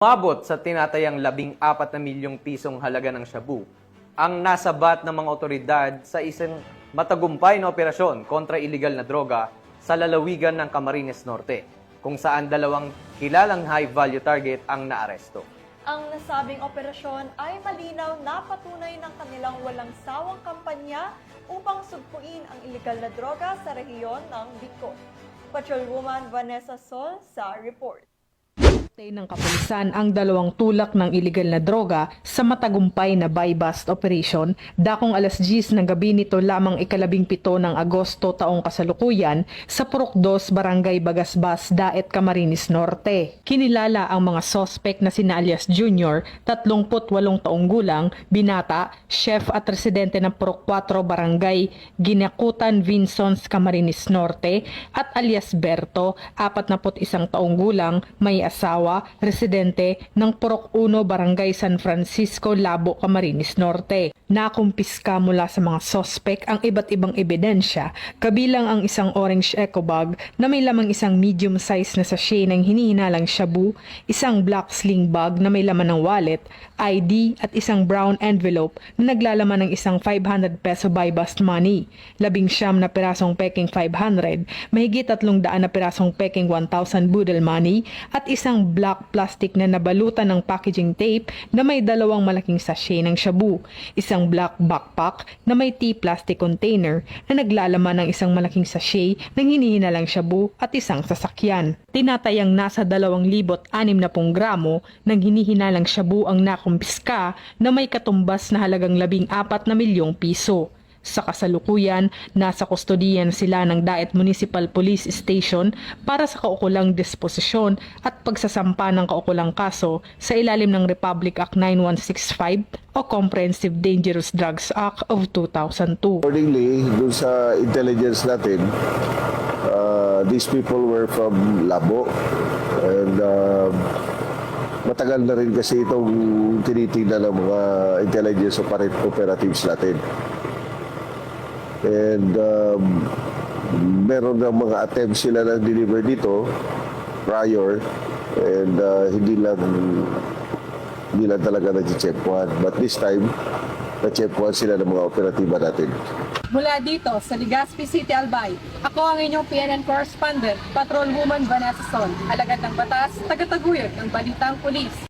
Umabot sa tinatayang 14 na milyong pisong halaga ng shabu ang nasabat ng mga otoridad sa isang matagumpay na operasyon kontra iligal na droga sa lalawigan ng Camarines Norte, kung saan dalawang kilalang high-value target ang naaresto. Ang nasabing operasyon ay malinaw na patunay ng kanilang walang sawang kampanya upang sugpuin ang iligal na droga sa rehiyon ng Bicol. Patrolwoman Vanessa Sol sa report. Ng kapulisan ang dalawang tulak ng iligal na droga sa matagumpay na buy-bust operation dakong 10:00 ng gabi nito lamang 17 ng Agosto taong kasalukuyan sa Purok 2, Barangay Bagasbas, Daet, Camarines Norte. Kinilala ang mga sospek na sina alias Junior, 38 taong gulang, binata, chef at residente ng Purok 4, Barangay Ginakutan, Vinsons, Camarines Norte, at alias Berto, 41 taong gulang, may asawa, residente ng Purok 1, Barangay San Francisco, Labo, Camarines Norte. Nakumpiska mula sa mga sospek ang iba't ibang ebidensya, kabilang ang isang orange eco bag na may lamang isang medium size na sachet ng hinihinalang shabu, isang black sling bag na may laman ng wallet, ID at isang brown envelope na naglalaman ng isang 500 peso buy-bust money, 19 na pirasong peking 500, mahigit 300 na pirasong peking 1,000 budel money at isang black plastic na nabalutan ng packaging tape na may dalawang malaking sachet ng shabu, isang black backpack na may tea-plastic container na naglalaman ng isang malaking sachet ng hinihinalang shabu at isang sasakyan. Tinatayang nasa 2,060 gramo ng hinihinalang shabu ang nakumpiska na may katumbas na halagang 14 na milyong piso. Sa kasalukuyan, nasa kustodiyan sila ng Daet Municipal Police Station para sa kaukulang disposisyon at pagsasampa ng kaukulang kaso sa ilalim ng Republic Act 9165 o Comprehensive Dangerous Drugs Act of 2002. Accordingly, dun sa intelligence natin, these people were from Labo and matagal na rin kasi itong tinitingnan ng mga intelligence operatives natin. And meron ng mga attempts sila na deliver dito prior and hindi lang talaga na-checkpoint. But this time, na-checkpoint sila ng mga operatiba natin. Mula dito sa Legazpi City, Albay, ako ang inyong PNN correspondent, Patrolwoman Vanessa Sol, alagad ng batas, tagataguyod ng Balitang Pulis.